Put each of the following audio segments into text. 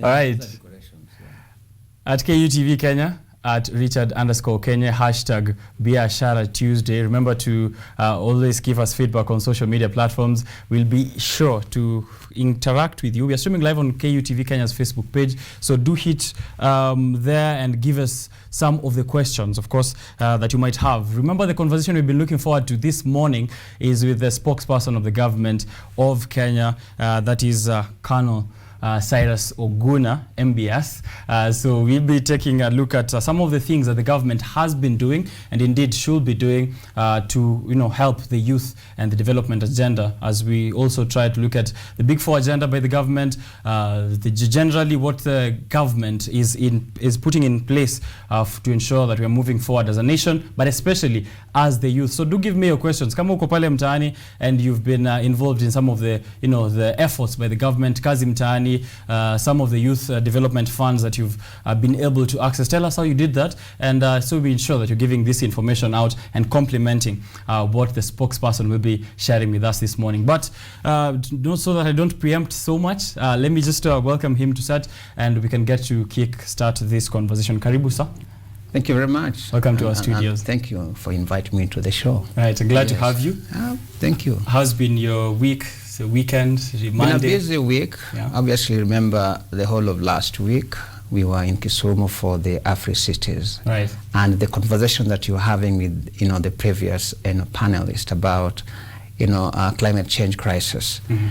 right. At KUTV Kenya, at Richard_Kenya, hashtag Biashara Tuesday. Remember to always give us feedback on social media platforms. We'll be sure to interact with you. We are streaming live on KUTV Kenya's Facebook page, so do hit there and give us some of the questions, of course, that you might have. Remember, the conversation we've been looking forward to this morning is with the spokesperson of the government of Kenya, that is Colonel Cyrus Oguna, MBS. So we'll be taking a look at some of the things that the government has been doing and indeed should be doing to help the youth and the development agenda, as we also try to look at the Big Four agenda by the government, generally what the government is putting in place to ensure that we are moving forward as a nation, but especially as the youth. So do give me your questions. Kama uko pale mtaani and you've been involved in some of the the efforts by the government, Kazi Mtaani, some of the youth development funds that you've been able to access. Tell us how you did that, and so we ensure that you're giving this information out and complementing what the spokesperson will be sharing with us this morning. But so that I don't preempt so much, let me just welcome him to start, and we can get to start this conversation. Karibu, sir. Thank you very much. Welcome to our studios. Thank you for inviting me to the show. Right, I'm glad to have you. Thank you. How's been your week? The weekend, Monday? Been a busy week. Yeah. Obviously, remember the whole of last week we were in Kisumu for the Afri-Cities. Right. And the conversation that you were having with the previous panelist about climate change crisis. Mm-hmm.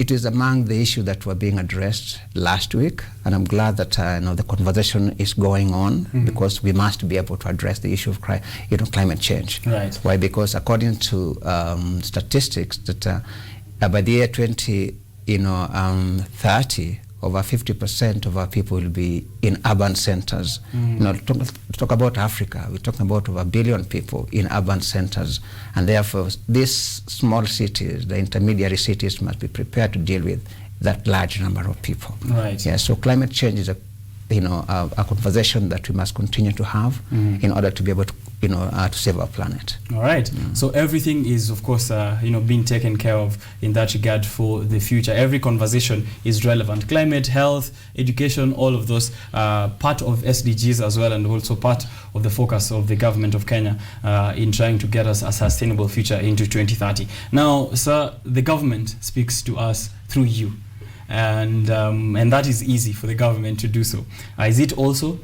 It is among the issues that were being addressed last week, and I'm glad that the conversation is going on, mm-hmm. because we must be able to address the issue of climate change. Right. Why? Because according to statistics that by the year 2030, over 50% of our people will be in urban centers. Mm. Talk about Africa, we're talking about over 1 billion people in urban centers, and therefore these small cities, the intermediary cities, must be prepared to deal with that large number of people. Right. Yeah. So climate change is a conversation that we must continue to have, mm. in order to be able to to save our planet. All right. Mm. So everything is, of course, being taken care of in that regard for the future. Every conversation is relevant. Climate, health, education, all of those part of SDGs as well, and also part of the focus of the government of Kenya in trying to get us a sustainable future into 2030. Now, sir, the government speaks to us through you. And that is easy for the government to do so. Is it also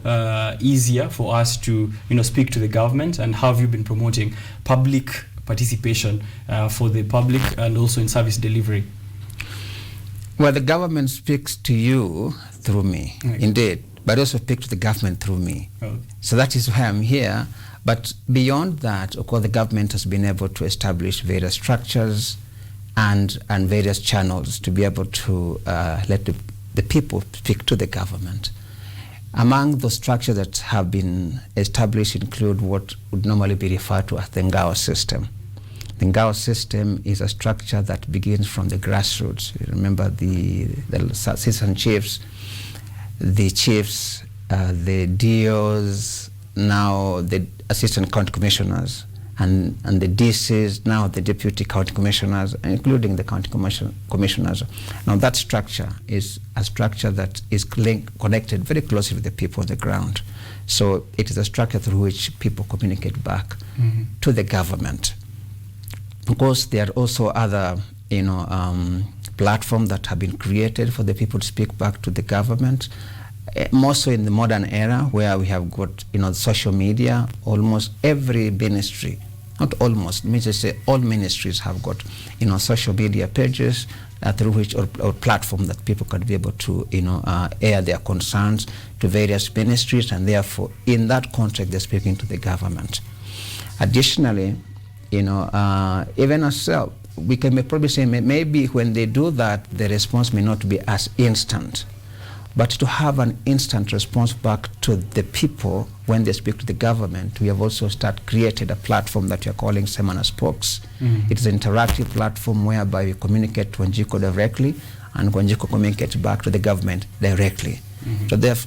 easier for us to speak to the government, and how have you been promoting public participation for the public and also in service delivery? Well, the government speaks to you through me, okay. Indeed, but also speaks to the government through me. Okay. So that is why I'm here. But beyond that, of course, the government has been able to establish various structures and various channels to be able to let the people speak to the government. Among the structures that have been established include what would normally be referred to as the Ngao system. The Ngao system is a structure that begins from the grassroots. You remember the citizen chiefs, the chiefs, the DOs, now the assistant county commissioners, and the DCs, now the deputy county commissioners, including the county commissioners. Now that structure is a structure that is connected very closely with the people on the ground. So it is a structure through which people communicate back, mm-hmm. to the government. Of course, there are also other platforms that have been created for the people to speak back to the government. More so in the modern era, where we have got social media. Almost every ministry, not almost, let me just say all ministries have got social media pages through which or platform that people can be able to air their concerns to various ministries, and therefore in that context they're speaking to the government. Additionally, even ourselves, we can probably say maybe when they do that, the response may not be as instant. But to have an instant response back to the people when they speak to the government, we have also created a platform that we are calling Semana Spokes. Mm-hmm. It is an interactive platform whereby we communicate to Wanjiko directly, and Wanjiko communicates back to the government directly. Mm-hmm. So let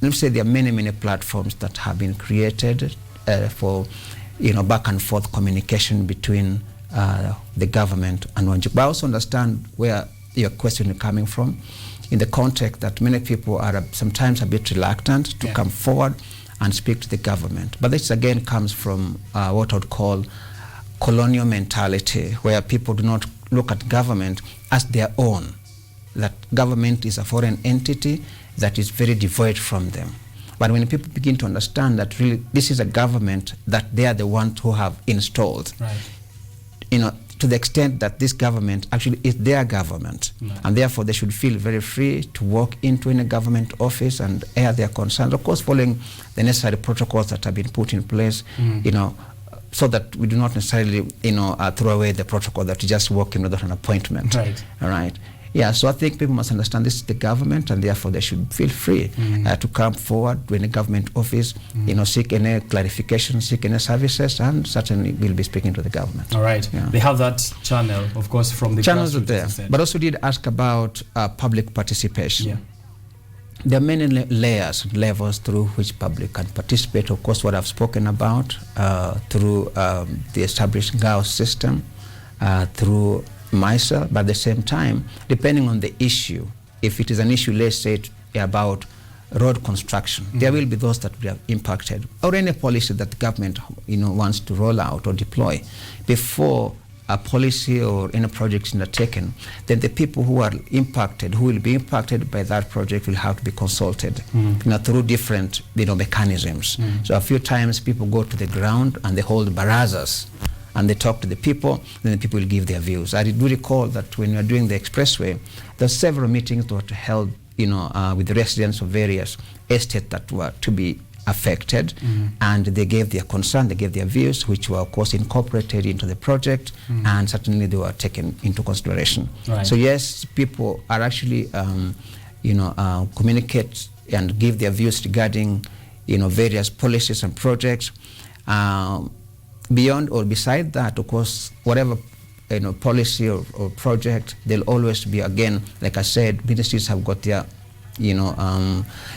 me say there are many platforms that have been created for back and forth communication between the government and Wanjiko. But I also understand where your question is coming from. in the context that many people are sometimes a bit reluctant to come forward and speak to the government. But this again comes from what I would call colonial mentality, where people do not look at government as their own, that government is a foreign entity that is very devoid from them. But when people begin to understand that really this is a government that they are the ones who have installed, to the extent that this government actually is their government, and therefore they should feel very free to walk into any government office and air their concerns, of course following the necessary protocols that have been put in place, so that we do not necessarily, throw away the protocol that you just walk in without an appointment. All right. Yeah, so I think people must understand this is the government, and therefore they should feel free to come forward to any government office, seek any clarification, seek any services, and certainly will be speaking to the government. All right. Yeah. They have that channel, of course, from the channels are there. But also did ask about public participation. Yeah. There are many layers, levels through which public can participate. Of course, what I've spoken about through the established GAO system, through myself, but at the same time, depending on the issue, if it is an issue, let's say about road construction, there will be those that will have impacted, or any policy that the government wants to roll out or deploy. Before a policy or any project is undertaken, then the people who are impacted, who will be impacted by that project, will have to be consulted through different mechanisms. So a few times people go to the ground and they hold barazas and they talk to the people, then the people will give their views. I do recall that when we were doing the expressway, there were several meetings that were held with the residents of various estates that were to be affected, and they gave their concern, they gave their views, which were of course incorporated into the project, and certainly they were taken into consideration. Right. So yes, people are actually communicate and give their views regarding various policies and projects. Beyond or beside that, of course, whatever policy or project, there'll always be, again, like I said, ministries have got their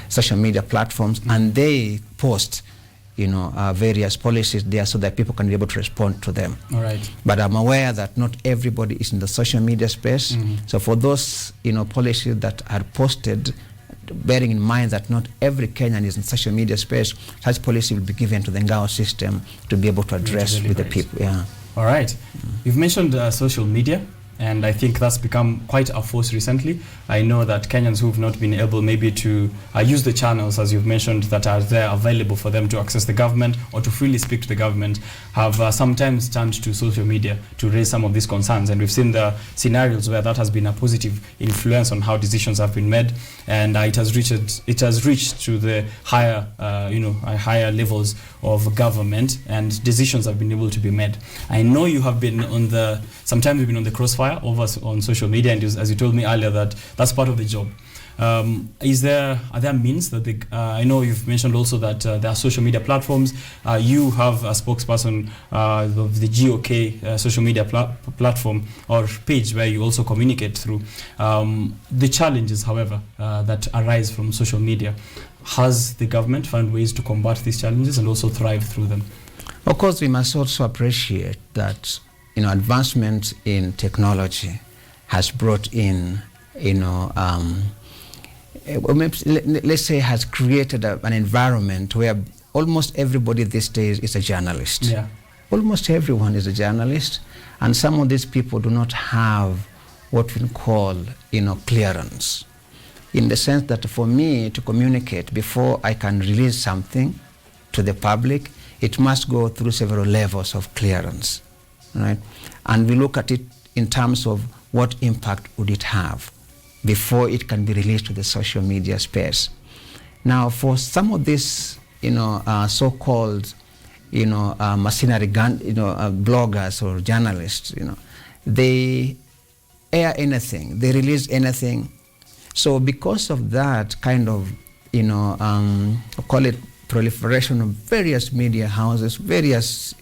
social media platforms, and they post various policies there so that people can be able to respond to them. All right. But I'm aware that not everybody is in the social media space. So for those policies that are posted, bearing in mind that not every Kenyan is in social media space, such policy will be given to the GAO system to be able to address with the people. Yeah. All right. You've mentioned social media, and I think that's become quite a force recently. I know that Kenyans who've not been able maybe to use the channels, as you've mentioned, that are there available for them to access the government or to freely speak to the government, have sometimes turned to social media to raise some of these concerns. And we've seen the scenarios where that has been a positive influence on how decisions have been made, and it has reached to the higher, higher levels of government, and decisions have been able to be made. I know you have been sometimes you've been on the crossfire over on social media, and as you told me earlier, that's part of the job. Are there means that I know you've mentioned also that there are social media platforms. You have a spokesperson of the GOK social media platform or page where you also communicate through. The challenges, however, that arise from social media, has the government found ways to combat these challenges and also thrive through them? Of course, we must also appreciate that advancement in technology has brought in, let's say, has created an environment where almost everybody these days is a journalist. Yeah. Almost everyone is a journalist, and some of these people do not have what we call, clearance. In the sense that for me to communicate, before I can release something to the public, it must go through several levels of clearance, right? And we look at it in terms of what impact would it have before it can be released to the social media space. Now, for some of these, so-called, mercenary bloggers or journalists, they air anything, they release anything. So because of that kind of, call it proliferation of various media houses, various,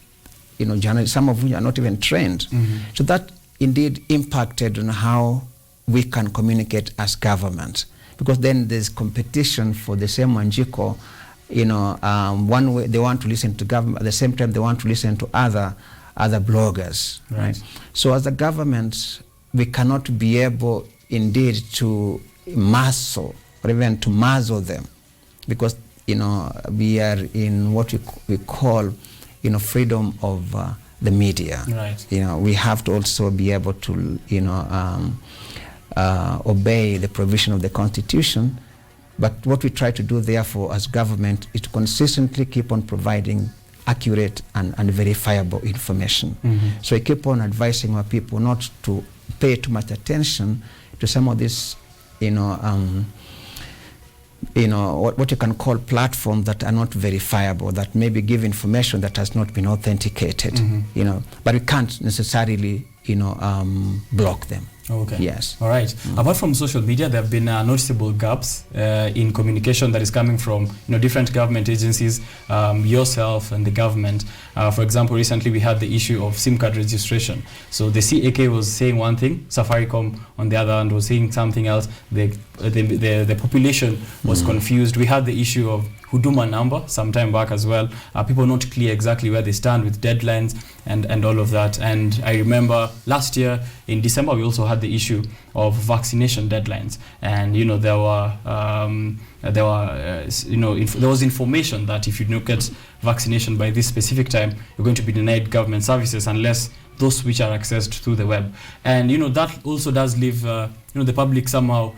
journalists, some of which are not even trained. So that indeed impacted on how we can communicate as government, because then there's competition for the same Wanjiko. One way they want to listen to government, at the same time they want to listen to other bloggers, right? So as a government, we cannot be able indeed to muscle or even to muzzle them, because we are in what we call freedom of the media. Right. We have to also be able to obey the provision of the Constitution. But what we try to do, therefore, as government, is to consistently keep on providing accurate and verifiable information. So we keep on advising our people not to pay too much attention to some of these, what you can call platforms that are not verifiable, that maybe give information that has not been authenticated. But we can't necessarily, block them. Okay. Yes. All right. Apart from social media, there have been noticeable gaps in communication that is coming from different government agencies, yourself and the government. For example, recently we had the issue of SIM card registration. So the CAK was saying one thing, Safaricom on the other hand was saying something else. The population was confused. We had the issue of Huduma number some time back as well. People not clear exactly where they stand with deadlines and all of that. And I remember last year in December we also had the issue of vaccination deadlines, and there was information that if you don't get vaccination by this specific time, you're going to be denied government services unless those which are accessed through the web. And that also does leave the public somehow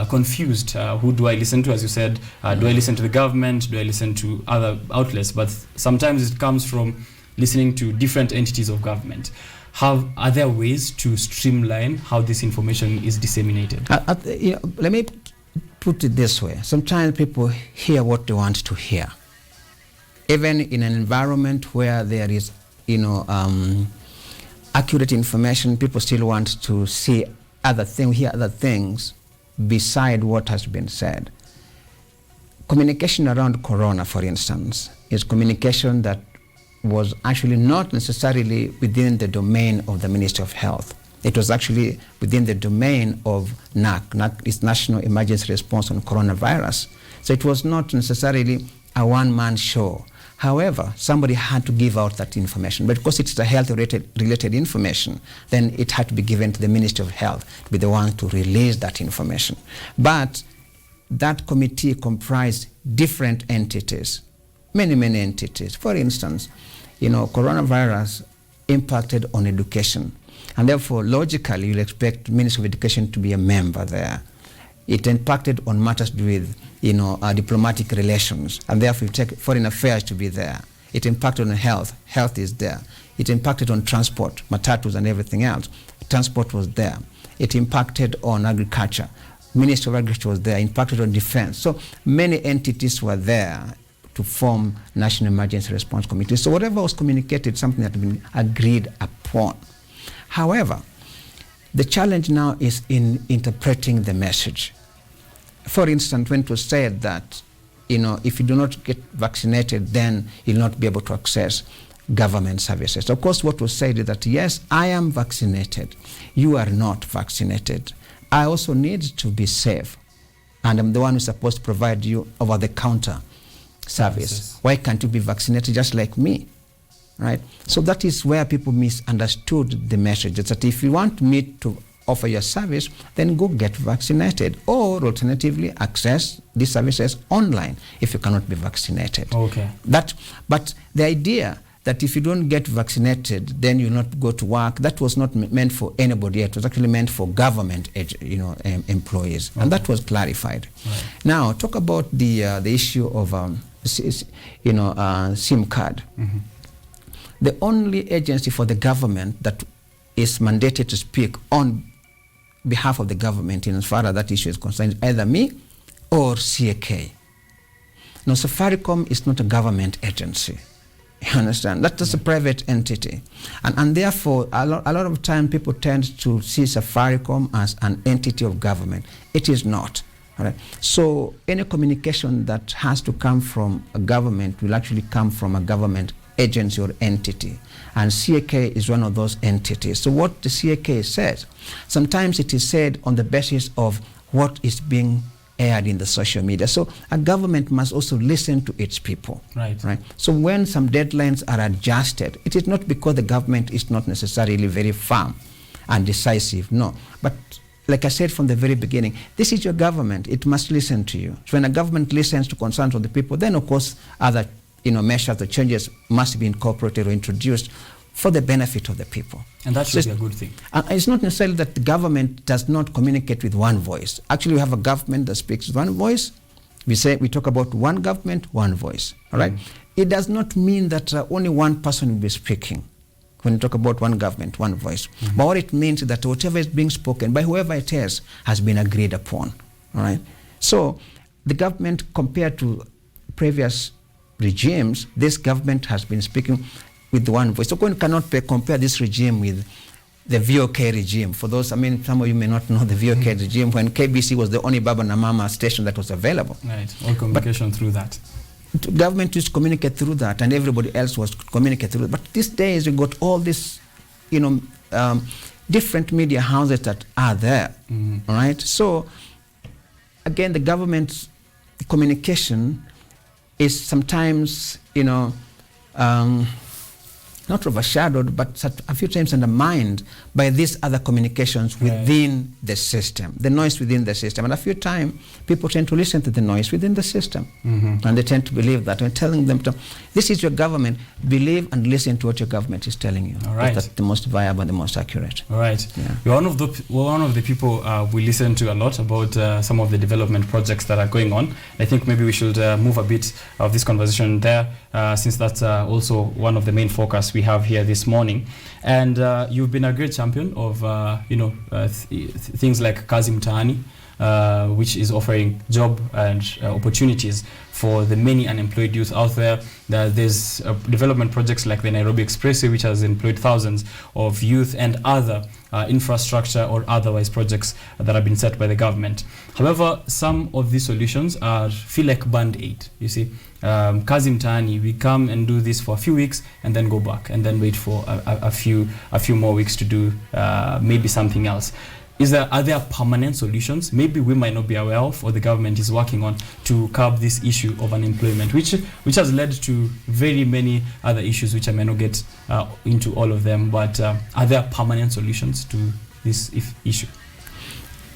confused. Who do I listen to? As you said, do I listen to the government? Do I listen to other outlets? But sometimes it comes from listening to different entities of government. Are there ways to streamline how this information is disseminated? Let me put it this way. Sometimes people hear what they want to hear. Even in an environment where there is, accurate information, people still want to see other things, hear other things beside what has been said. Communication around Corona, for instance, is communication that was actually not necessarily within the domain of the Ministry of Health. It was actually within the domain of NAC. NAC is National Emergency Response on Coronavirus. So it was not necessarily a one-man show. However, somebody had to give out that information. But because it's a health-related information, then it had to be given to the Ministry of Health to be the one to release that information. But that committee comprised different entities, many entities. For instance, coronavirus impacted on education. And therefore, logically, you'll expect Ministry of Education to be a member there. It impacted on matters to do with, diplomatic relations, and therefore you take foreign affairs to be there. It impacted on health. Health is there. It impacted on transport, matatus and everything else. Transport was there. It impacted on agriculture. Ministry of Agriculture was there. Impacted on defense. So many entities were there to form National Emergency Response Committee. So whatever was communicated, something that had been agreed upon. However, the challenge now is in interpreting the message. For instance, when it was said that, if you do not get vaccinated, then you'll not be able to access government services. Of course, what was said is that, yes, I am vaccinated. You are not vaccinated. I also need to be safe. And I'm the one who's supposed to provide you over-the-counter service. Why can't you be vaccinated just like me? Right? So that is where people misunderstood the message. It's that if you want me to offer your service, then go get vaccinated, or alternatively access these services online if you cannot be vaccinated. Okay. But the idea that if you don't get vaccinated, then you'll not go to work, that was not meant for anybody. It was actually meant for government, employees, and that was clarified. Right. Now, talk about the issue of SIM card. The only agency for the government that is mandated to speak on behalf of the government in as far as that issue is concerned, either me or CAK. Now, Safaricom is not a government agency. You understand? That's a private entity. And therefore, a lot of time people tend to see Safaricom as an entity of government. It is not. All right? So any communication that has to come from a government will actually come from a government agency or entity. And CAK is one of those entities. So what the CAK says, sometimes it is said on the basis of what is being aired in the social media. So a government must also listen to its people. Right. So when some deadlines are adjusted, it is not because the government is not necessarily very firm and decisive, no. But like I said from the very beginning, this is your government. It must listen to you. So when a government listens to concerns of the people, then of course other measures or changes must be incorporated or introduced for the benefit of the people. And that should be a good thing. It's not necessarily that the government does not communicate with one voice. Actually, we have a government that speaks with one voice. We talk about one government, one voice. All right? It does not mean that only one person will be speaking when you talk about one government, one voice. But what it means is that whatever is being spoken by whoever it is has been agreed upon. All right? So the government, compared to previous regimes, this government has been speaking with one voice. So one cannot compare this regime with the VOK regime. For those, some of you may not know the VOK regime, when KBC was the only Baba na Mama station that was available. Right, all communication through that. The government used to communicate through that, and everybody else was communicating through it. But these days, we got all these, different media houses that are there, all right? So, again, the government's communication is sometimes, not overshadowed, but a few times undermined by these other communications within the system, the noise within the system. And a few times, people tend to listen to the noise within the system. And they tend to believe that. When telling them, this is your government, believe and listen to what your government is telling you. All right. That's the most viable and the most accurate. All right. Yeah. You're one of the people we listen to a lot about some of the development projects that are going on. I think maybe we should move a bit of this conversation there, since that's also one of the main focus we have here this morning. And you've been a great champion of things like Kazi Mtaani, which is offering job and opportunities for the many unemployed youth out there. There's development projects like the Nairobi Expressway, which has employed thousands of youth, and other infrastructure or otherwise projects that have been set by the government. However, some of these solutions feel like band-aid. You see, Kazi Mtaani, we come and do this for a few weeks and then go back and then wait for a few more weeks to do maybe something else. Are there permanent solutions maybe we might not be aware of, or the government is working on, to curb this issue of unemployment, which has led to very many other issues, which I may not get into all of them, but are there permanent solutions to this issue?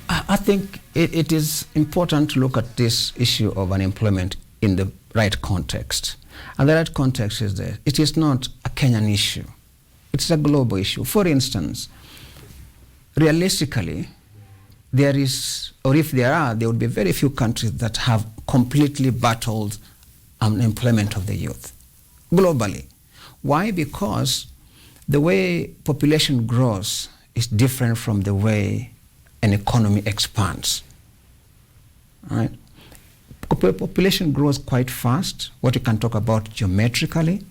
I think it is important to look at this issue of unemployment in the right context. And the right context is that it is not a Kenyan issue. It's a global issue. For instance, realistically, there is, or if there would be very few countries that have completely battled unemployment of the youth globally. Why? Because the way population grows is different from the way an economy expands. Right? Population grows quite fast. What you can talk about geometrically,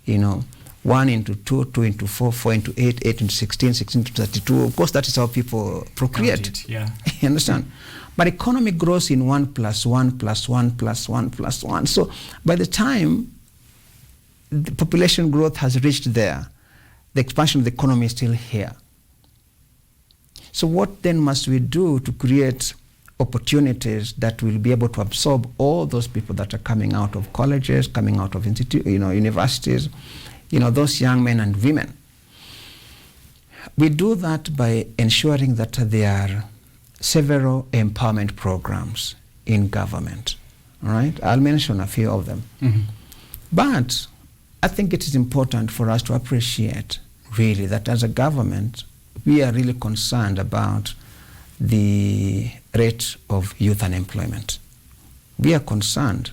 1 into 2, 2 into 4, 4 into 8, 8 into 16, 16 into 32. Of course, that is how people procreate. Yeah. You understand? But economy grows in 1 plus 1 plus 1 plus 1 plus 1. So by the time the population growth has reached there, the expansion of the economy is still here. So what then must we do to create opportunities that will be able to absorb all those people that are coming out of colleges, coming out of universities, those young men and women? We do that by ensuring that there are several empowerment programs in government. All right? I'll mention a few of them. But I think it is important for us to appreciate, really, that as a government, we are really concerned about the rate of youth unemployment. We are concerned,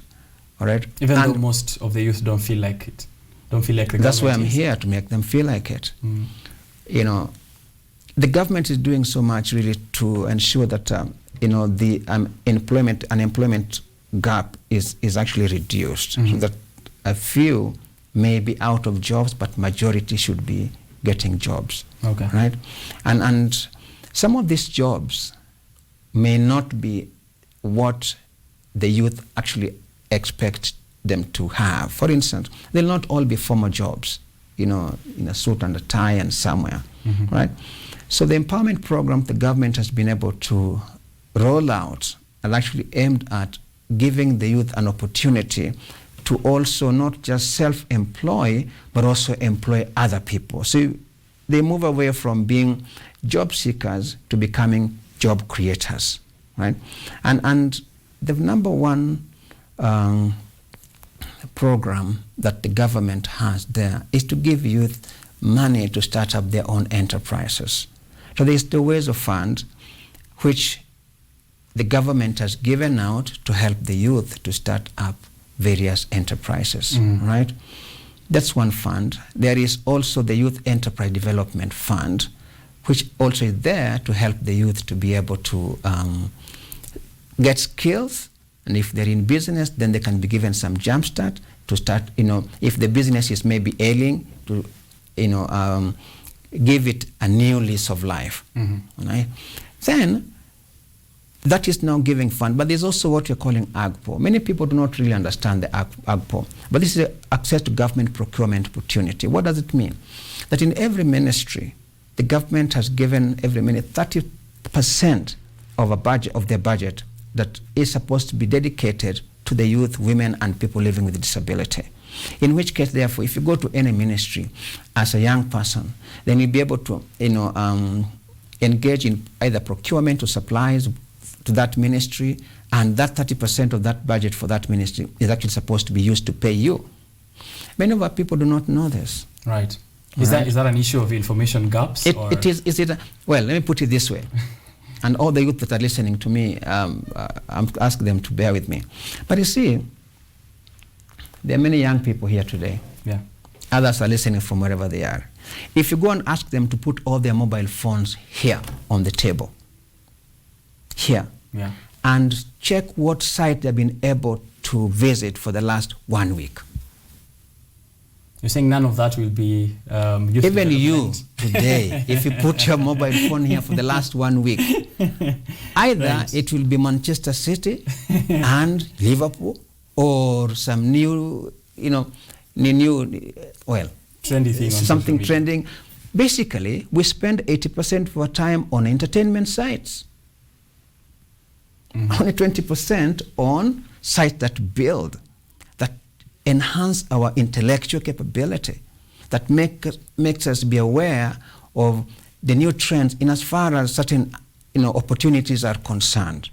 all right? Even though most of the youth don't feel like it. Don't feel like the That's why government I'm here, to make them feel like it. The government is doing so much really to ensure that the unemployment gap is actually reduced, so that a few may be out of jobs, but majority should be getting jobs. Okay. Right? And some of these jobs may not be what the youth actually expect them to have. For instance, they'll not all be formal jobs, in a suit and a tie and somewhere, right? So the empowerment program the government has been able to roll out and actually aimed at giving the youth an opportunity to also not just self-employ, but also employ other people. So they move away from being job seekers to becoming job creators, right? And the number one program that the government has there is to give youth money to start up their own enterprises. So there's the ways of fund which the government has given out to help the youth to start up various enterprises, right? That's one fund. There is also the Youth Enterprise Development Fund, which also is there to help the youth to be able to get skills, and if they're in business, then they can be given some jumpstart to start, if the business is maybe ailing, to, give it a new lease of life, right? Then, that is now giving fund, but there's also what you're calling AGPO. Many people do not really understand the AGPO, but this is access to government procurement opportunity. What does it mean? That in every ministry, the government has given every ministry 30% of a budget, of their budget, that is supposed to be dedicated to the youth, women, and people living with disability. In which case, therefore, if you go to any ministry as a young person, then you'll be able to, engage in either procurement or supplies to that ministry, and that 30% of that budget for that ministry is actually supposed to be used to pay you. Many of our people do not know this. Right. Is that an issue of information gaps? It is. Well, let me put it this way. And all the youth that are listening to me, I'm asking them to bear with me. But you see, there are many young people here today. Yeah. Others are listening from wherever they are. If you go and ask them to put all their mobile phones here on the table, here, yeah, and check what site they've been able to visit for the last 1 week. You're saying none of that will be youth even you development? today, if you put your mobile phone here for the last 1 week, either right, it will be Manchester City and Liverpool, or some new, trendy thing, something trending. Basically, we spend 80% of our time on entertainment sites. Only 20% on sites that build, that enhance our intellectual capability, that makes us be aware of the new trends in as far as certain opportunities are concerned.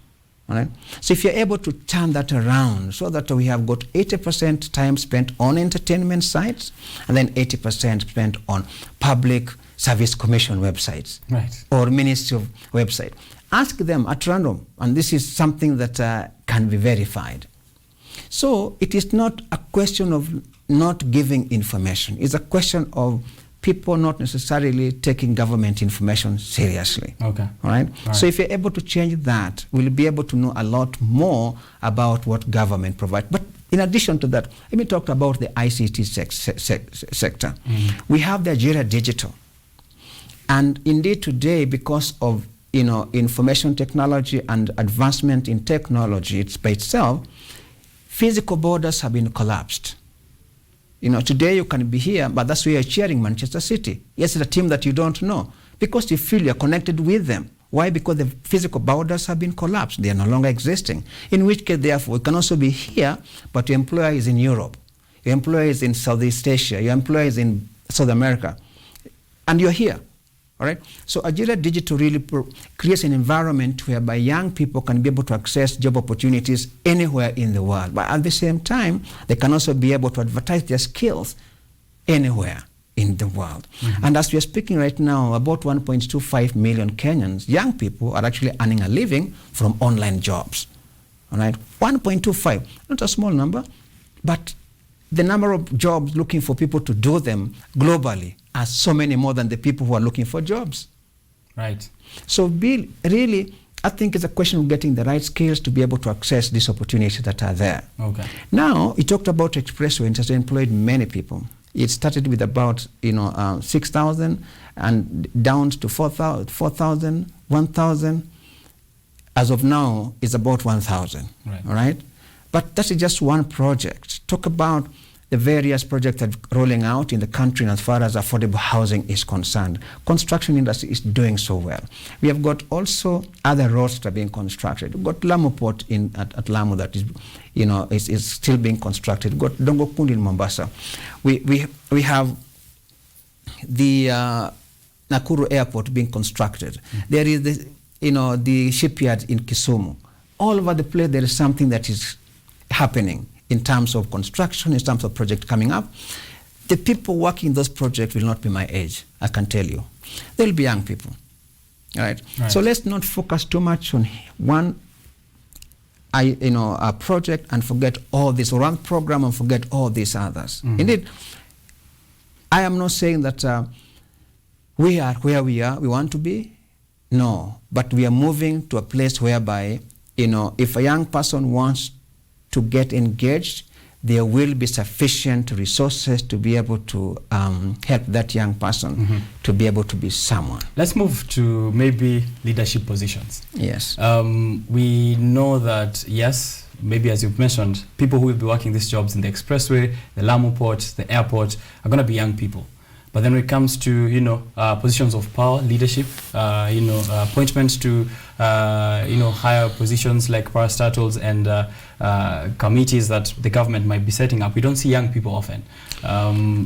All right? So if you're able to turn that around so that we have got 80% time spent on entertainment sites and then 80% spent on public service commission websites, right, or Ministry of website. Ask them at random, and this is something that can be verified. So it is not a question of not giving information. It's a question of people not necessarily taking government information seriously. Okay. All right? So if you're able to change that, we'll be able to know a lot more about what government provides. But in addition to that, let me talk about the ICT sector. We have the Nigeria Digital. And indeed today, because of information technology and advancement in technology by itself, physical borders have been collapsed. Today you can be here, but that's why you're cheering Manchester City. Yes, it's a team that you don't know, because you feel you're connected with them. Why? Because the physical borders have been collapsed. They are no longer existing. In which case, therefore, you can also be here, but your employer is in Europe. Your employer is in Southeast Asia. Your employer is in South America. And you're here. All right? So Nigeria Digital really creates an environment whereby young people can be able to access job opportunities anywhere in the world. But at the same time, they can also be able to advertise their skills anywhere in the world. And as we are speaking right now, about 1.25 million Kenyans, young people, are actually earning a living from online jobs. All right? 1.25, not a small number, but the number of jobs looking for people to do them globally are so many more than the people who are looking for jobs. Right. So really, I think it's a question of getting the right skills to be able to access these opportunities that are there. Okay. Now, you talked about Expressway, and it has employed many people. It started with about 6,000 and down to 4,000, 1,000. As of now, it's about 1,000. Right. All right? But that's just one project. Talk about the various projects that are rolling out in the country as far as affordable housing is concerned. Construction industry is doing so well. We have got also other roads that are being constructed. We've got Lamu Port at Lamu that is, is still being constructed. We've got Dongo Kundi in Mombasa. We have the Nakuru Airport being constructed. There is the shipyard in Kisumu. All over the place, there is something that is happening in terms of construction, in terms of project coming up. The people working those projects will not be my age, I can tell you. They'll be young people, right? So let's not focus too much on one a project and forget all this, or one program and forget all these others. Indeed, I am not saying that we are where we want to be. No, but we are moving to a place whereby, if a young person wants to get engaged, there will be sufficient resources to be able to help that young person to be able to be someone. Let's move to maybe leadership positions. Yes. We know that, yes, maybe as you've mentioned, people who will be working these jobs in the expressway, the Lamu port, the airport, are going to be young people. But then when it comes to, positions of power, leadership, appointments to, higher positions like parastatals and committees that the government might be setting up, we don't see young people often.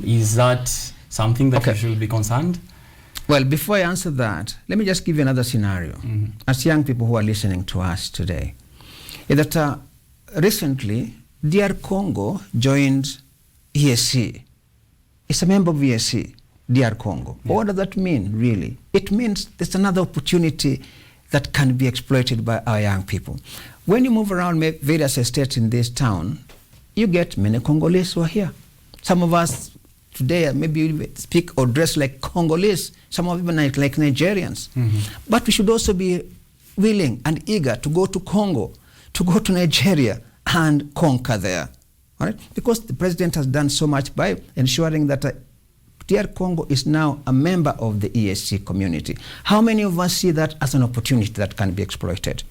Is that something that you should be concerned? Well, before I answer that, let me just give you another scenario. As young people who are listening to us today, is that recently, DR Congo joined ESC. It's a member of ESC, DR Congo. Yeah. What does that mean, really? It means there's another opportunity that can be exploited by our young people. When you move around various estates in this town, you get many Congolese who are here. Some of us today maybe speak or dress like Congolese, some of them like Nigerians. But we should also be willing and eager to go to Congo, to go to Nigeria and conquer there. All right? Because the president has done so much by ensuring that DR Congo is now a member of the ESC community. How many of us see that as an opportunity that can be exploited?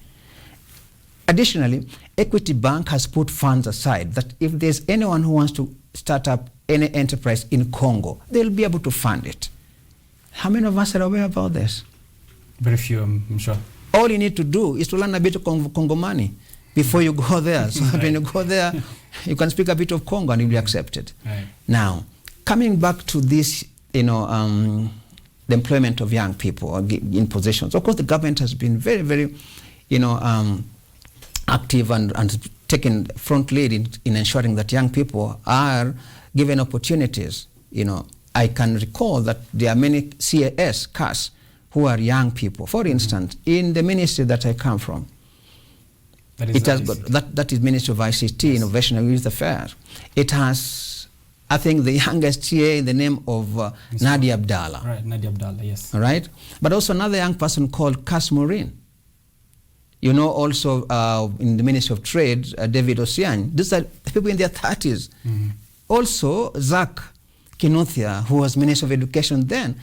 Additionally, Equity Bank has put funds aside that if there's anyone who wants to start up any enterprise in Congo, they'll be able to fund it. How many of us are aware about this? Very few, I'm sure. All you need to do is to learn a bit of Congo money before you go there. So when you go there, you can speak a bit of Congo and you'll be accepted. Now, coming back to this, the employment of young people in positions. Of course, the government has been very, very, active and taken front lead in ensuring that young people are given opportunities. I can recall that there are many CAS who are young people. For instance, in the ministry that I come from, that is Ministry of ICT, Innovation and Youth Affairs. It has, I think, the youngest TA in the name of Nadia Abdallah. Right, Nadia Abdallah, yes. All right? But also another young person called Cass Maureen. Also in the Ministry of Trade, David Osian. These are people in their 30s. Also, Zach Kinuthia, who was Minister of Education then,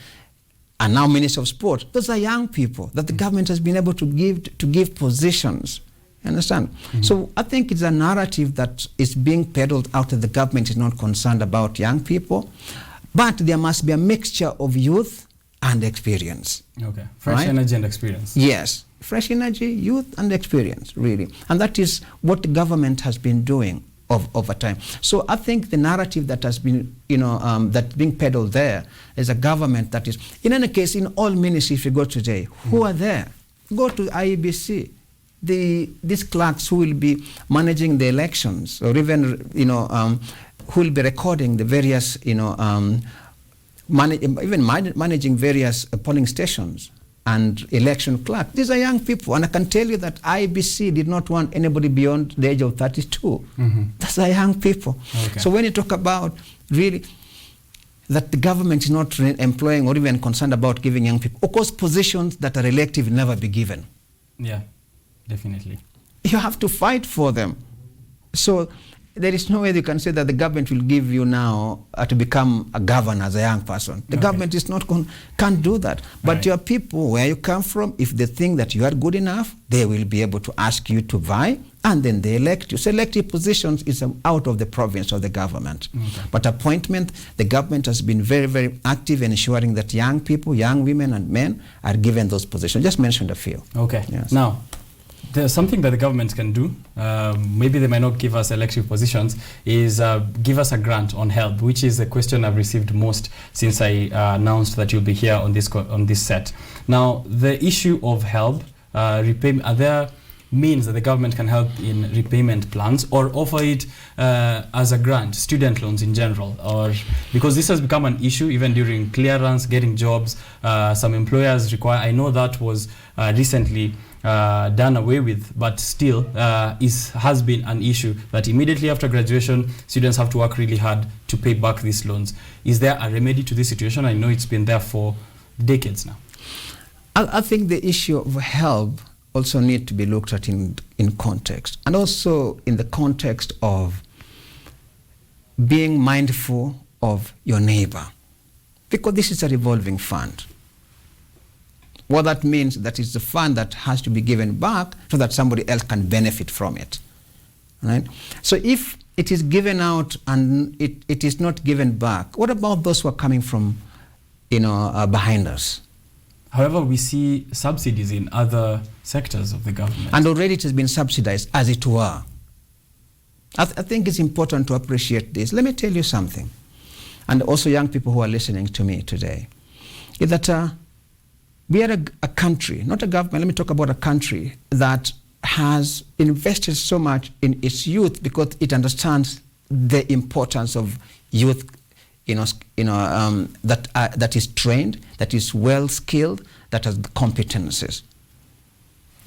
and now Minister of Sport. Those are young people that the government has been able to give positions. Understand? So I think it's a narrative that is being peddled out that the government is not concerned about young people, but there must be a mixture of youth and experience. Okay, fresh energy and experience. Yes, fresh energy, youth and experience, really. And that is what the government has been doing over time. So I think the narrative that has been, that's being peddled there is a government that is, in any case, in all ministries, if you go today, who are there? Go to IEBC. These clerks who will be managing the elections, or even who will be recording the various managing various polling stations and election clerk. These are young people, and I can tell you that IBC did not want anybody beyond the age of 32. Those are young people. Okay. So when you talk about really that the government is not employing or even concerned about giving young people, of course, positions that are elective will never be given. Yeah. Definitely. You have to fight for them. So there is no way you can say that the government will give you now to become a governor as a young person. The government is not can't do that. But your people, where you come from, if they think that you are good enough, they will be able to ask you to vie, and then they elect you. So elective positions is out of the province of the government. But appointment, the government has been very, very active in ensuring that young people, young women and men are given those positions. Just mentioned a few. Okay. Yes. Now, There's something that the government can do. Maybe they might not give us elective positions, is give us a grant on HELB, which is the question I've received most since I announced that you'll be here on this set. Now, the issue of HELB, repayment, are there means that the government can help in repayment plans, or offer it as a grant, student loans in general? Or because this has become an issue even during clearance, getting jobs, some employers require, I know that was recently done away with, but still has been an issue that immediately after graduation, students have to work really hard to pay back these loans. Is there a remedy to this situation? I know it's been there for decades now. I think the issue of HELB also need to be looked at in context, and also in the context of being mindful of your neighbor, because this is a revolving fund. What that means, that is the fund that has to be given back so that somebody else can benefit from it, right? So if it is given out and it is not given back, what about those who are coming from, behind us? However, we see subsidies in other sectors of the government. And already it has been subsidized, as it were. I think it's important to appreciate this. Let me tell you something, and also young people who are listening to me today, is that we are a country, not a government, let me talk about a country that has invested so much in its youth because it understands the importance of youth, that is trained, that is well skilled, that has the competencies.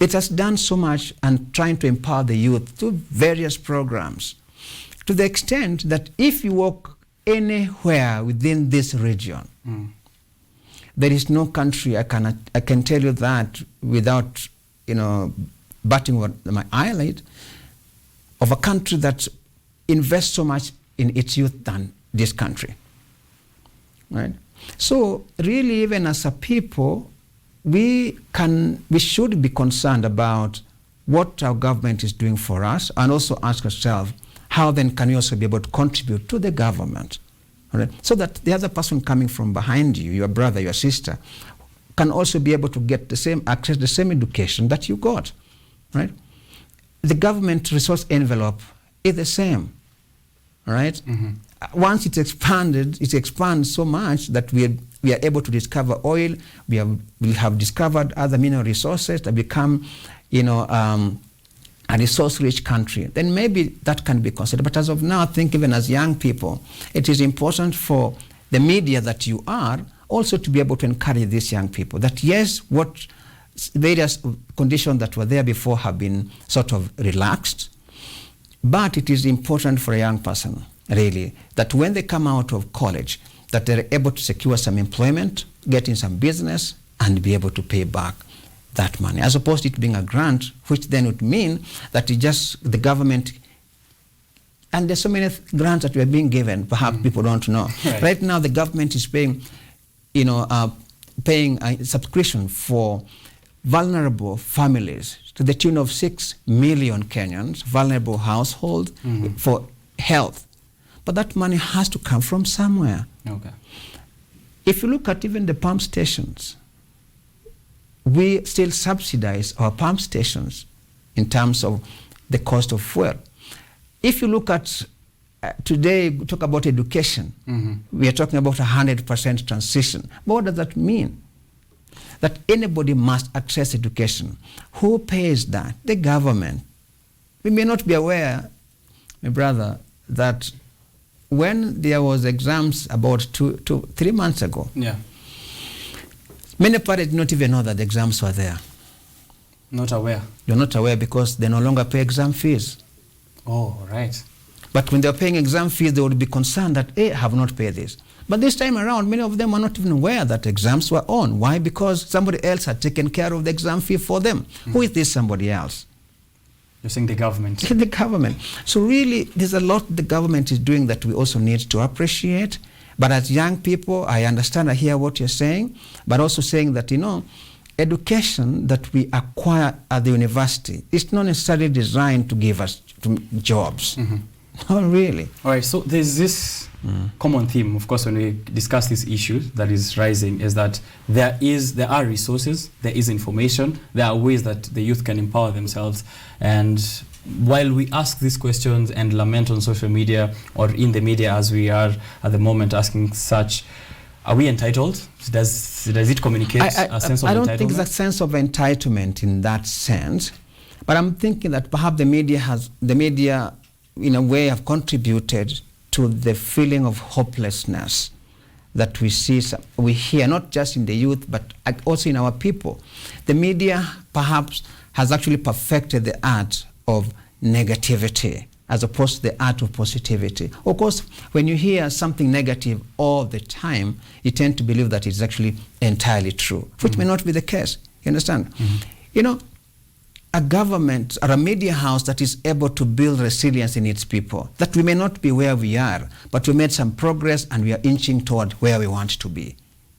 It has done so much and trying to empower the youth through various programs, to the extent that if you walk anywhere within this region, there is no country, I can tell you that without batting my eyelid, of a country that invests so much in its youth than this country, right? So really, even as a people, we should be concerned about what our government is doing for us, and also ask ourselves, how then can we also be able to contribute to the government? Right? So that the other person coming from behind you, your brother, your sister, can also be able to get the same access, the same education that you got, right? The government resource envelope is the same, right? Mm-hmm. Once it's expanded, it expands so much that we are able to discover oil, we have discovered other mineral resources that become, a resource-rich country, then maybe that can be considered. But as of now, I think even as young people, it is important for the media that you are also to be able to encourage these young people that yes, what various conditions that were there before have been sort of relaxed, but it is important for a young person, really, that when they come out of college, that they're able to secure some employment, get in some business, and be able to pay back that money, as opposed to it being a grant, which then would mean that it just the government, and there's so many grants that were being given, perhaps people don't know. Right now, the government is paying, paying a subscription for vulnerable families to the tune of 6 million Kenyans, vulnerable households, for health. But that money has to come from somewhere. Okay. If you look at even the pump stations, we still subsidize our pump stations in terms of the cost of fuel. If you look at today, we talk about education, we are talking about 100% transition. But what does that mean? That anybody must access education. Who pays that? The government. We may not be aware, my brother, that when there was exams about 3 months ago, many parents did not even know that the exams were there. Not aware? You're not aware because they no longer pay exam fees. Oh, right. But when they're paying exam fees, they would be concerned that, I have not paid this. But this time around, many of them are not even aware that exams were on. Why? Because somebody else had taken care of the exam fee for them. Who is this somebody else? You're saying the government. The government. So really, there's a lot the government is doing that we also need to appreciate. But as young people, I understand, I hear what you're saying, but also saying that, education that we acquire at the university is not necessarily designed to give us jobs. Not really. All right, so there's this common theme, of course, when we discuss this issue that is rising, is that there are resources, there is information, there are ways that the youth can empower themselves. And while we ask these questions and lament on social media or in the media, as we are at the moment asking such, are we entitled? Does it communicate a sense of entitlement? I don't think it's a sense of entitlement in that sense, but I'm thinking that perhaps the media in a way have contributed to the feeling of hopelessness that we hear, not just in the youth, but also in our people. The media perhaps has actually perfected the art of negativity as opposed to the art of positivity. Of course, when you hear something negative all the time, you tend to believe that it's actually entirely true, which may not be the case. You understand? You know, a government or a media house that is able to build resilience in its people, that we may not be where we are, but we made some progress and we are inching toward where we want to be.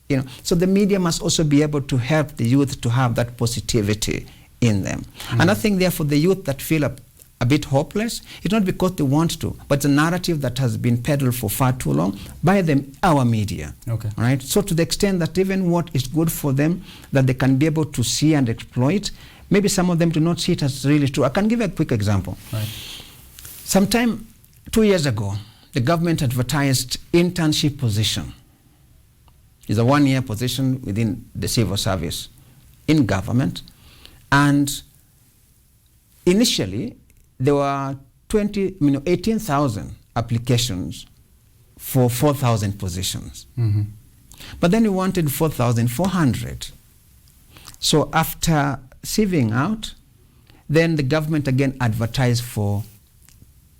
You know, so the media must also be able to help the youth to have that positivity in them. And I think therefore the youth that feel a bit hopeless, it's not because they want to, but it's a narrative that has been peddled for far too long by our media. Okay. Right? So to the extent that even what is good for them, that they can be able to see and exploit, maybe some of them do not see it as really true. I can give you a quick example. Right. Sometime 2 years ago, the government advertised internship position. It's a 1-year position within the civil service in government. And initially, there were 18,000 applications for 4,000 positions. But then we wanted 4,400. So after sieving out, then the government again advertised for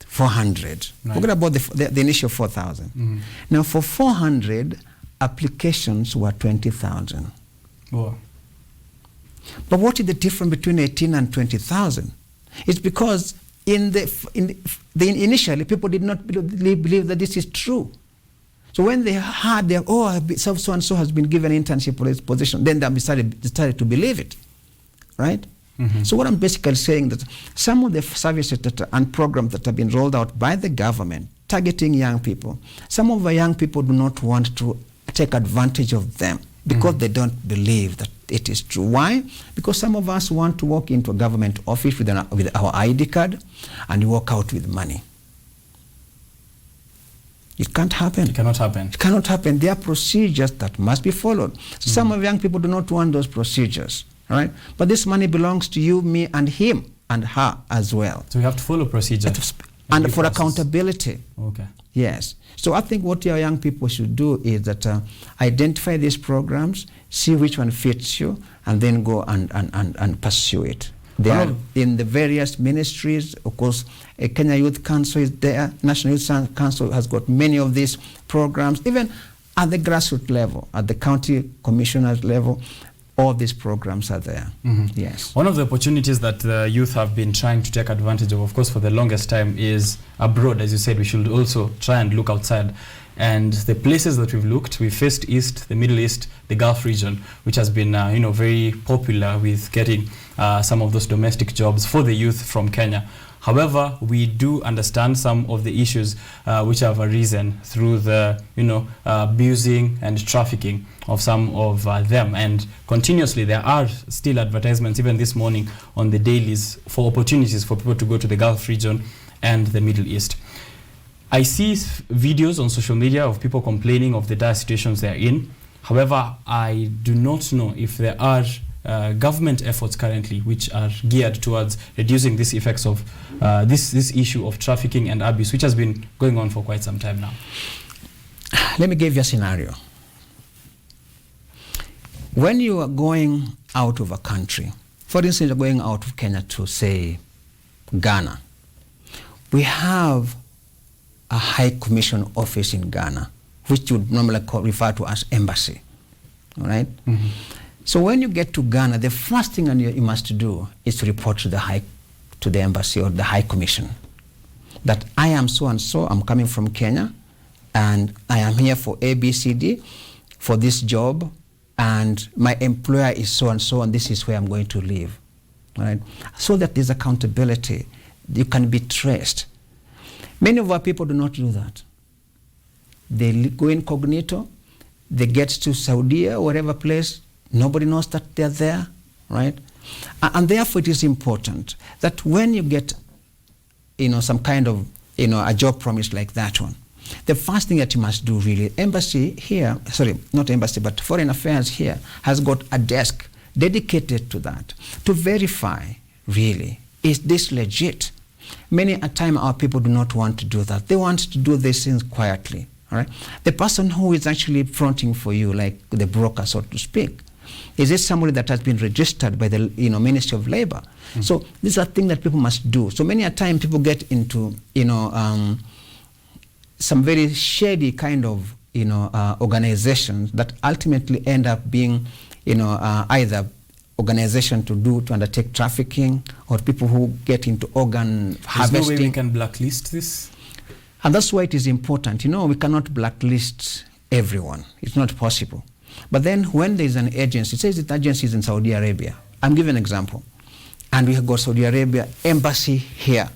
400. Right. Forget about the initial 4,000. Now for 400, applications were 20,000. Wow. But what is the difference between 18 and 20,000? It's because initially people did not believe that this is true. So when they heard so and so has been given internship for this position, then they decided to believe it, right? So what I'm basically saying that some of the services and programs that have been rolled out by the government targeting young people, some of the young people do not want to take advantage of them because they don't believe that it is true. Why? Because some of us want to walk into a government office with our ID card and walk out with money. It can't happen. It cannot happen. It cannot happen. There are procedures that must be followed. Some of young people do not want those procedures, right? But this money belongs to you, me, and him, and her as well. So you have to follow procedures. And for accountability. Okay. Yes. So I think what your young people should do is that identify these programs, see which one fits you, and then go and pursue it. They are in the various ministries. Of course, Kenya Youth Council is there. National Youth Council has got many of these programs. Even at the grassroots level, at the county commissioners level, all these programs are there. Yes. One of the opportunities that the youth have been trying to take advantage of course, for the longest time is abroad. As you said, we should also try and look outside. And the places that we've looked, we faced East, the Middle East, the Gulf region, which has been very popular with getting some of those domestic jobs for the youth from Kenya. However, we do understand some of the issues which have arisen through the abusing and trafficking of some of them. And continuously there are still advertisements, even this morning on the dailies, for opportunities for people to go to the Gulf region and the Middle East. I see videos on social media of people complaining of the dire situations they're in. However, I do not know if there are government efforts currently which are geared towards reducing these effects of this issue of trafficking and abuse, which has been going on for quite some time now. Let me give you a scenario. When you are going out of a country, for instance, you're going out of Kenya to, say, Ghana, we have a High Commission office in Ghana, which you would normally refer to as embassy, all right? So when you get to Ghana, the first thing you must do is to report to the embassy or the High Commission that I am so and so, I'm coming from Kenya, and I am here for ABCD for this job, and my employer is so and so, and this is where I'm going to live, all right? So that there's accountability, you can be traced. Many of our people do not do that. They go incognito, they get to Saudi or whatever place, nobody knows that they're there, right? And therefore it is important that when you get, some kind of, a job promise like that one, the first thing that you must do really, embassy here, sorry, not embassy, but foreign affairs here has got a desk dedicated to that, to verify really, is this legit? Many a time our people do not want to do that. They want to do these things quietly, all right? The person who is actually fronting for you, like the broker, so to speak, is it somebody that has been registered by the Ministry of Labor? Mm-hmm. So these are things that people must do. So many a time people get into some very shady kind of organizations that ultimately end up being either organization to undertake trafficking, or people who get into organ harvesting. There's no way we can blacklist this? And that's why it is important. We cannot blacklist everyone. It's not possible. But then when there's an agency, it says the agency is in Saudi Arabia. I'm giving an example. And we have got Saudi Arabia embassy here.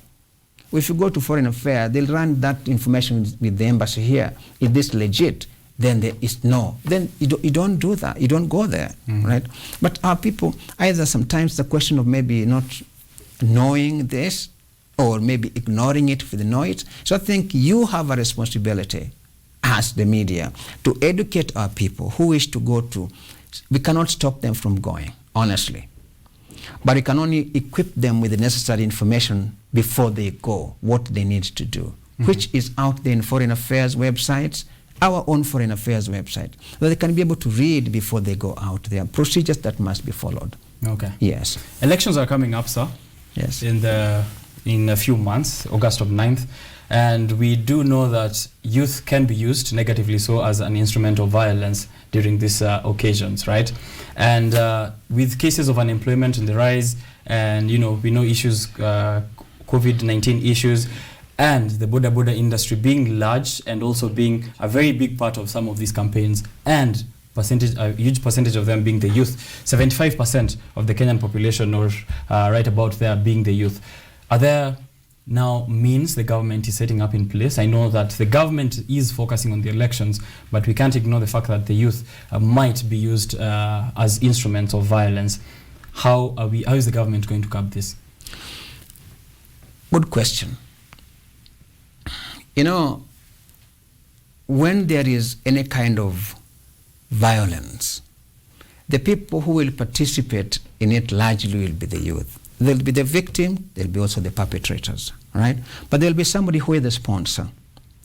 If you go to Foreign Affairs, they'll run that information with the embassy here. Is this legit? Then there is no. Then you don't do that. You don't go there, right? But our people, either sometimes the question of maybe not knowing this, or maybe ignoring it if they know it. So I think you have a responsibility as the media to educate our people who wish to go to. We cannot stop them from going, honestly. But we can only equip them with the necessary information before they go, what they need to do, which is out there in Foreign Affairs websites, our own Foreign Affairs website, so they can be able to read before they go out. There are procedures that must be followed. Okay. Yes. Elections are coming up, sir. Yes. In a few months, August 9th. And we do know that youth can be used, negatively so, as an instrument of violence during these occasions, right? And with cases of unemployment on the rise, and we know issues, COVID-19 issues, and the border industry being large and also being a very big part of some of these campaigns, and a huge percentage of them being the youth, 75% of the Kenyan population, or right about there, being the youth. Are there now means the government is setting up in place? I know that the government is focusing on the elections, but we can't ignore the fact that the youth might be used as instruments of violence. How is the government going to curb this? Good question. When there is any kind of violence, the people who will participate in it largely will be the youth. There'll be the victim, there'll be also the perpetrators, right? But there'll be somebody who is the sponsor,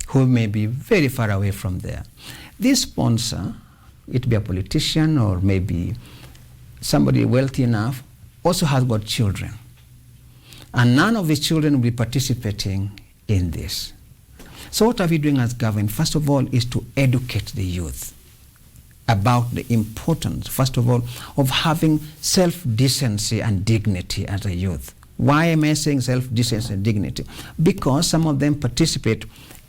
who may be very far away from there. This sponsor, it be a politician or maybe somebody wealthy enough, also has got children. And none of his children will be participating in this. So what are we doing as government? First of all, is to educate the youth about the importance, first of all, of having self-decency and dignity as a youth. Why am I saying self-decency and dignity? Because some of them participate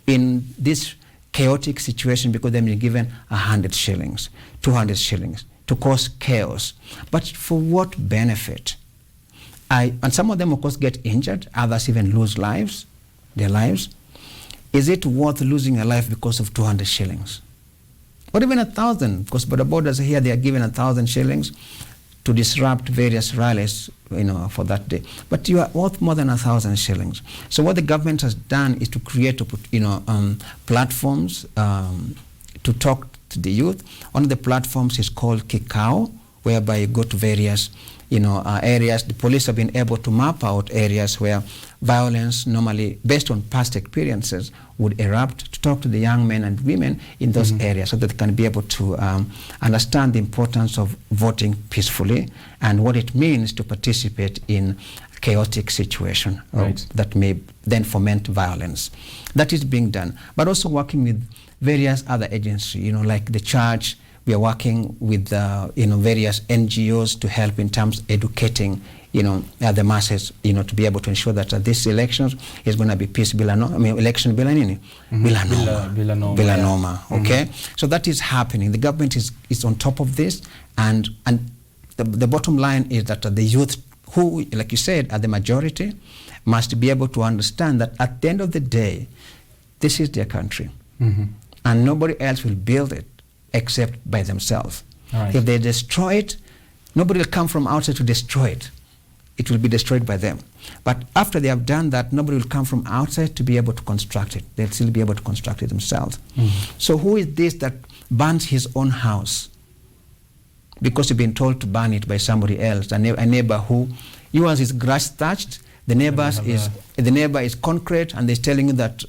in this chaotic situation because they've been given 100 shillings, 200 shillings to cause chaos. But for what benefit? And some of them, of course, get injured. Others even lose their lives. Is it worth losing a life because of 200 shillings? Or even 1,000, because by the borders here, they are given 1,000 shillings to disrupt various rallies, for that day. But you are worth more than 1,000 shillings. So what the government has done is to create, platforms to talk to the youth. One of the platforms is called Kikao, whereby you go to various areas. The police have been able to map out areas where violence normally, based on past experiences, would erupt, to talk to the young men and women in those areas so that they can be able to understand the importance of voting peacefully and what it means to participate in chaotic situation that may then foment violence. That is being done. But also working with various other agencies, like the church. We are working with various NGOs to help in terms of educating the masses to be able to ensure that this elections is going to be peace election bila norma. Okay, so that is happening. The government is on top of this, and the bottom line is that the youth who, like you said, are the majority, must be able to understand that at the end of the day, this is their country. And nobody else will build it except by themselves. Right. If they destroy it, nobody will come from outside to destroy it. It will be destroyed by them. But after they have done that, nobody will come from outside to be able to construct it. They'll still be able to construct it themselves. So who is this that burns his own house because you've been told to burn it by somebody else, a neighbor who, yours is grass thatched, the neighbor is concrete, and they're telling you that,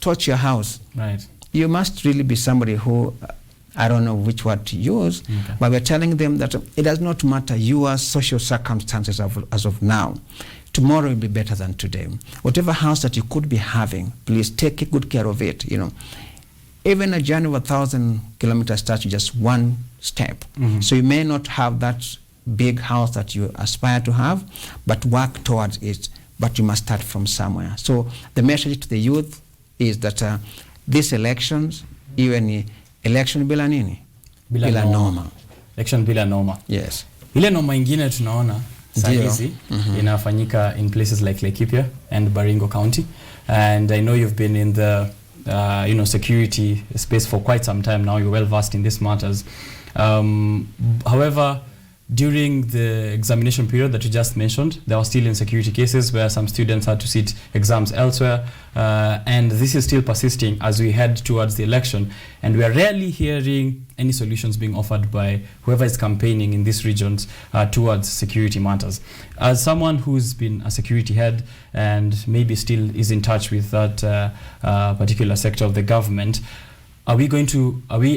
torch your house. Right. You must really be somebody who, I don't know which word to use, but we're telling them that it does not matter your social circumstances as of now. Tomorrow will be better than today. Whatever house that you could be having, please take good care of it. Even a journey of 1,000 kilometers starts with just one step. So you may not have that big house that you aspire to have, but work towards it. But you must start from somewhere. So the message to the youth is that these elections, even election bila nini? Bila norma. Election bila norma. Yes. Ile norma ingine tunaona saa hizi inafanyika in places like Laikipia and Baringo County, and I know you've been in the security space for quite some time now. You're well versed in these matters. However, during the examination period that you just mentioned, there were still insecurity cases where some students had to sit exams elsewhere, and this is still persisting as we head towards the election, and we are rarely hearing any solutions being offered by whoever is campaigning in these regions towards security matters. As someone who's been a security head and maybe still is in touch with that particular sector of the government, are we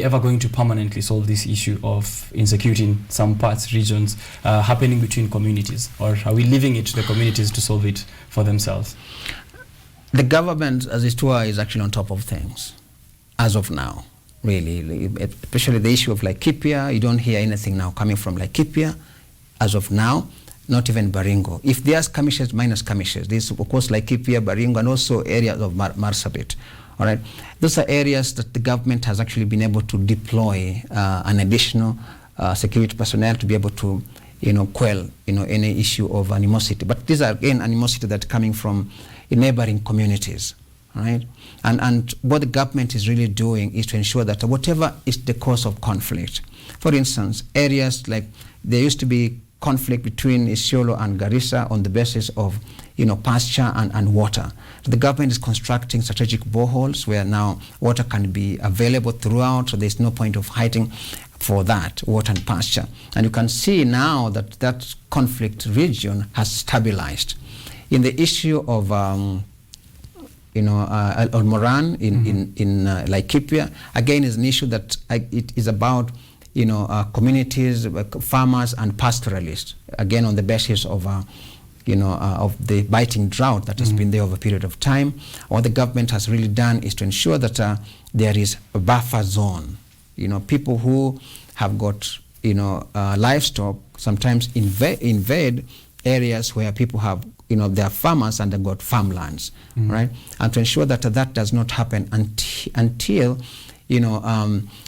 ever going to permanently solve this issue of insecurity in some parts, regions, happening between communities? Or are we leaving it to the communities to solve it for themselves? The government, as it were, is actually on top of things, as of now, really. Especially the issue of Laikipia, you don't hear anything now coming from Laikipia, as of now, not even Baringo. If there's skirmishes, minor skirmishes, this, of course, Laikipia, Baringo, and also areas of Marsabit. All right, those are areas that the government has actually been able to deploy an additional security personnel to be able to, quell, any issue of animosity. But these are again animosity that coming from neighboring communities, right? And what the government is really doing is to ensure that whatever is the cause of conflict, for instance, areas like there used to be conflict between Isiolo and Garissa on the basis of pasture and water. The government is constructing strategic boreholes where now water can be available throughout, so there's no point of hiding for that water and pasture. And you can see now that that conflict region has stabilized. In the issue of Moran in Laikipia, again, is an issue that it is about communities, farmers and pastoralists, again on the basis of of the biting drought that has been there over a period of time. What the government has really done is to ensure that there is a buffer zone. People who have got livestock sometimes invade areas where people have they are farmers and they've got farmlands, right? And to ensure that that does not happen until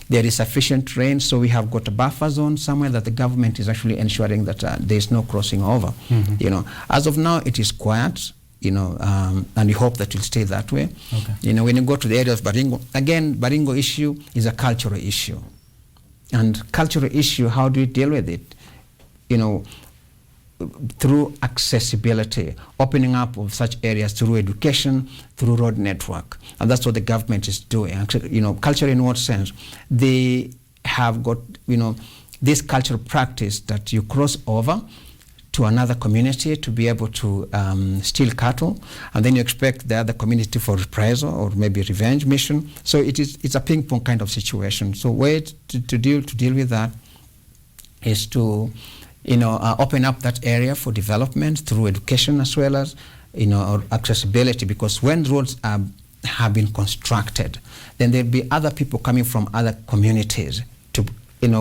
there is sufficient rain. So we have got a buffer zone somewhere that the government is actually ensuring that there is no crossing over. As of now, it is quiet, and we hope that it will stay that way. Okay. When you go to the area of Baringo, again, Baringo issue is a cultural issue. And cultural issue, how do you deal with it? Through accessibility, opening up of such areas through education, through road network. And that's what the government is doing. Culture in what sense? They have got, this cultural practice that you cross over to another community to be able to steal cattle, and then you expect the other community for reprisal or maybe revenge mission. So it's a ping-pong kind of situation. So way to deal with that is to open up that area for development through education as well as or accessibility, because when roads have been constructed, then there'll be other people coming from other communities to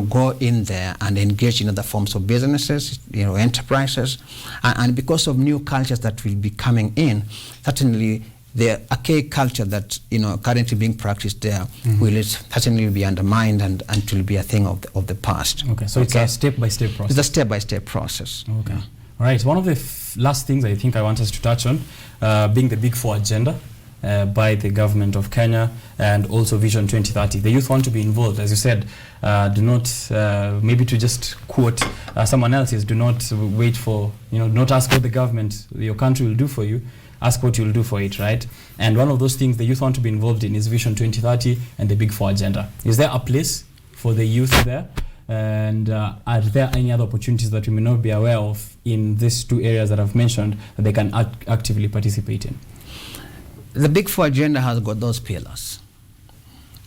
go in there and engage in other forms of businesses, enterprises, and because of new cultures that will be coming in, certainly the archaic culture that currently being practiced there will certainly be undermined and it will be a thing of the past. Okay, so it's a step-by-step process. It's a step-by-step process. Okay. Right. One of the last things I think I want us to touch on, being the Big Four agenda by the government of Kenya and also Vision 2030. The youth want to be involved. As you said, do not, maybe to just quote someone else's, do not wait for, not ask what the government, your country will do for you. Ask what you'll do for it, right? And one of those things the youth want to be involved in is Vision 2030 and the Big Four agenda. Is there a place for the youth there? And are there any other opportunities that we may not be aware of in these two areas that I've mentioned that they can actively participate in? The Big Four agenda has got those pillars.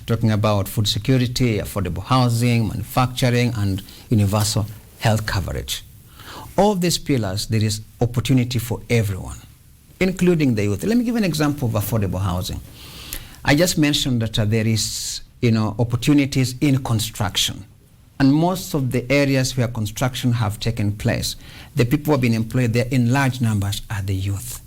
Talking about food security, affordable housing, manufacturing, and universal health coverage. All these pillars, there is opportunity for everyone, including the youth. Let me give an example of affordable housing. I just mentioned that there is, opportunities in construction. And most of the areas where construction have taken place, the people who have been employed there in large numbers are the youth,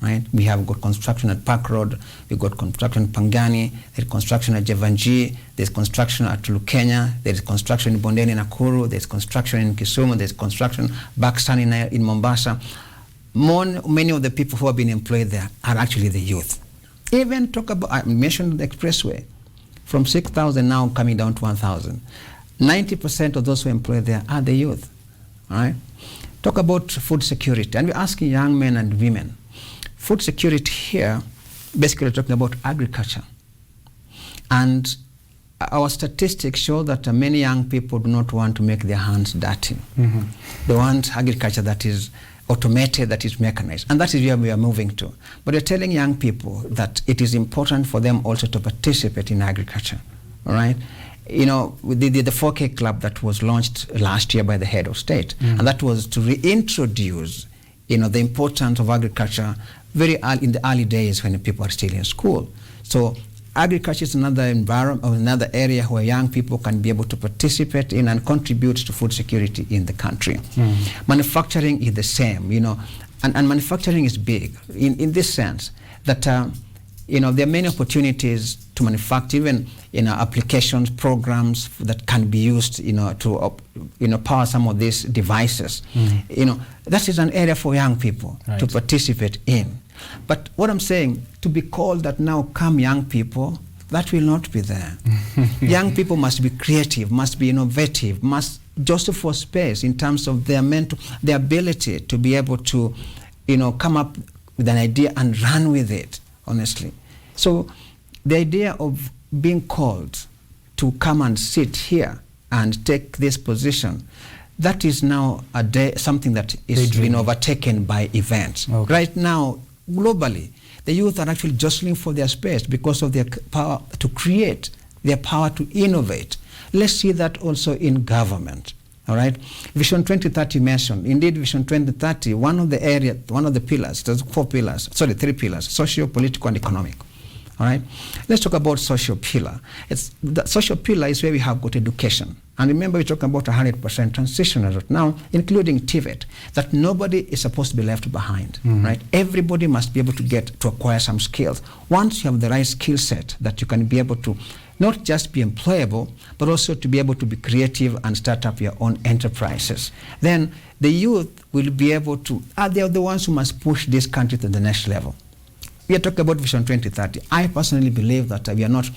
right? We have got construction at Park Road, we've got construction at Pangani, there's construction at Javanji, there's construction at Lukenya, there's construction in Bondeni, Nakuru, there's construction in Kisumu, there's construction Pakistan in Mombasa. Many of the people who have been employed there are actually the youth. Even talk about, I mentioned the expressway, from 6,000 now coming down to 1,000. 90% of those who are employed there are the youth, all right? Talk about food security, and we're asking young men and women. Food security here, basically talking about agriculture. And our statistics show that many young people do not want to make their hands dirty. Mm-hmm. They want agriculture that is automated, that is mechanized. And that is where we are moving to. But we're telling young people that it is important for them also to participate in agriculture, all right? We did the 4K Club that was launched last year by the head of state. Mm. And that was to reintroduce, the importance of agriculture very early, in the early days when people are still in school. So agriculture is another environment, or another area where young people can be able to participate in and contribute to food security in the country. Mm. Manufacturing is the same, and manufacturing is big in this sense that, there are many opportunities to manufacture, even applications, programs that can be used, to power some of these devices. Mm. That is an area for young people to participate in. But what I'm saying, to be called that now come young people, that will not be there. Young people must be creative, must be innovative, must just for space in terms of their their ability to be able to, come up with an idea and run with it, honestly. So the idea of being called to come and sit here and take this position, that is now something that is been overtaken by events. Okay. Right now, globally, the youth are actually jostling for their space because of their power to create, their power to innovate. Let's see that also in government. All right, Vision 2030 mentioned. Indeed, Vision 2030, one of the pillars, there's 3 pillars, social, political, and economic. All right, let's talk about social pillar. The social pillar is where we have got education. And remember, we're talking about 100% transition right now, including TVET, that nobody is supposed to be left behind, right? Everybody must be able to acquire some skills. Once you have the right skill set, that you can be able to not just be employable, but also to be able to be creative and start up your own enterprises. Then the youth will be able to, they are the ones who must push this country to the next level. We are talking about Vision 2030. I personally believe that we are not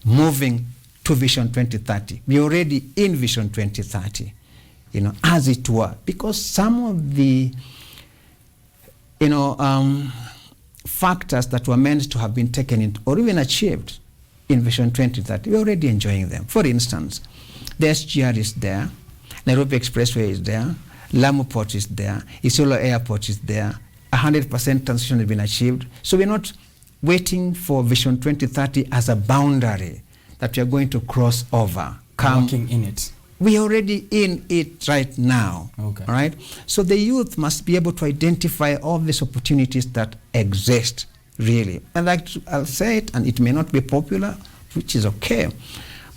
moving to Vision 2030. We are already in Vision 2030, as it were, because some of the, factors that were meant to have been taken in or even achieved in Vision 2030, we're already enjoying them. For instance, the SGR is there, Nairobi Expressway is there, Lamu Port is there, Isiolo Airport is there, 100% transition has been achieved. So we're not waiting for Vision 2030 as a boundary that we are going to cross over. Working in it. We are already in it right now. Okay. All right? So the youth must be able to identify all these opportunities that exist, really. And I'll say it, and it may not be popular, which is okay,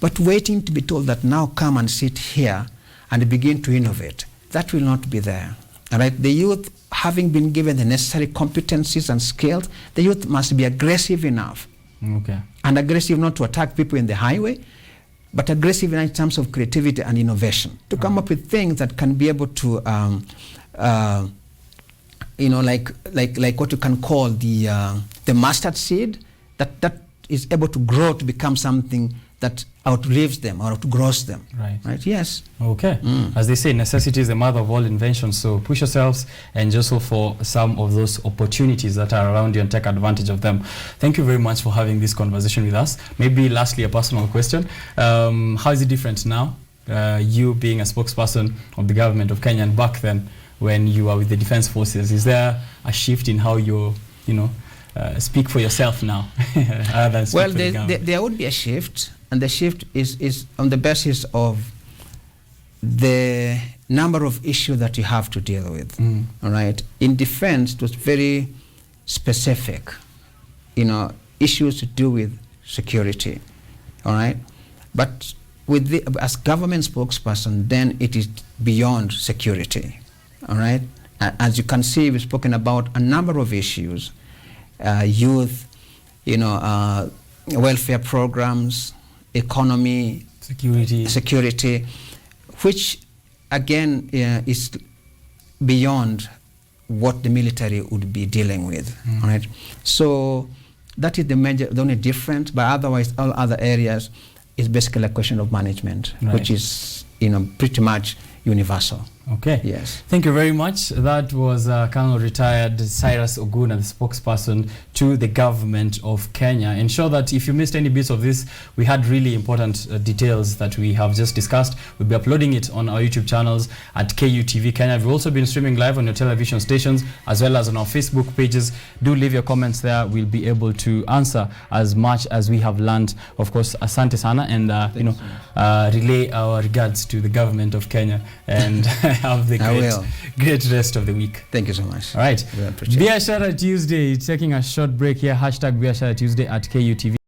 but waiting to be told that now come and sit here and begin to innovate, that will not be there. All right? The youth, having been given the necessary competencies and skills, the youth must be aggressive enough. Okay. And aggressive not to attack people in the highway, but aggressive in terms of creativity and innovation, to come up with things that can be able to like what you can call the mustard seed that is able to grow to become something that outlives them or outgrows them. Right? Yes. Okay. As they say, necessity is the mother of all inventions. So push yourselves and just look for some of those opportunities that are around you and take advantage of them. Thank you very much for having this conversation with us. Maybe lastly, a personal question. How is it different now, you being a spokesperson of the government of Kenya and back then when you are with the Defense Forces? Is there a shift in how you speak for yourself now? Well, there would be a shift, and the shift is on the basis of the number of issues that you have to deal with. All right. In defense, it was very specific, issues to do with security. All right. But as government spokesperson, then it is beyond security. All right. As you can see, we've spoken about a number of issues: youth, welfare programs, economy, security, which again is beyond what the military would be dealing with. All right. So that is the only difference. But otherwise, all other areas is basically a question of management, which is pretty much universal. Okay. Yes. Thank you very much. That was Colonel Retired Cyrus Oguna, the spokesperson to the government of Kenya. Ensure that if you missed any bits of this, we had really important details that we have just discussed. We'll be uploading it on our YouTube channels at KUTV Kenya. We've also been streaming live on your television stations as well as on our Facebook pages. Do leave your comments there. We'll be able to answer as much as we have learned. Of course, asante sana, and relay our regards to the government of Kenya, and have the great rest of the week. Thank you so much. All right. Biashara Tuesday, taking a short break here. #Biashara Tuesday at KUTV.